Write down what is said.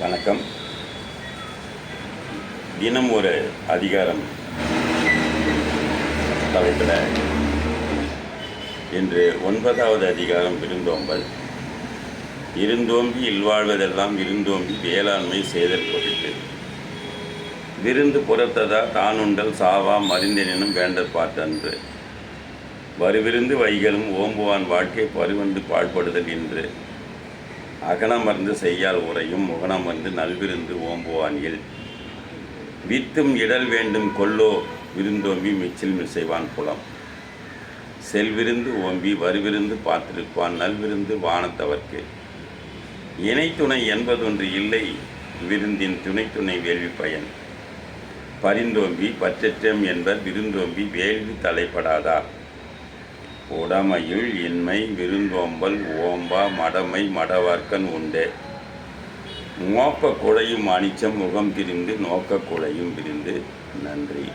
வணக்கம். தினம் ஒரு அதிகாரம் தலைப்பில் இன்று 9வது அதிகாரம் விருந்தோம்பல். இருந்தோம்பி இல்வாழ்வதெல்லாம் விருந்தோம்பி வேளாண்மை செய்தல் பொருட்டு. விருந்து புறத்ததா தானுண்டல் சாவா மருந்தெனினும் வேண்டற்பாற்றன்று. வருவிருந்து வைகளும் ஓம்புவான் வாழ்க்கை பருவந்து பாழ்படுதல் என்று. அகனமர்ந்து செய்யால் உரையும் முகனமர்ந்து நல்விருந்து ஓம்புவான் இல். வித்தும் இடல் வேண்டும் கொல்லோ விருந்தோம்பி மிச்சில் மிசைவான் புலம். செல்விருந்து ஓம்பி வருவிருந்து பார்த்திருப்பான் நல்விருந்து வானத்தவர்க்கு. இணைத்துணை என்பதொன்று இல்லை விருந்தின் துணை வேள்வி பயன். பரிந்தோம்பி பற்றற்றம் என்பர் விருந்தோம்பி வேள்வி தலைப்படாதார். உடமையுள் இன்மை விருந்தோம்பல் ஓம்பா மடமை மடவர்க்கன் உண்டே. மோப்ப குழையும் அனிச்சம் முகம் பிரிந்து நோக்க குழையும் பிரிந்து. நன்றி.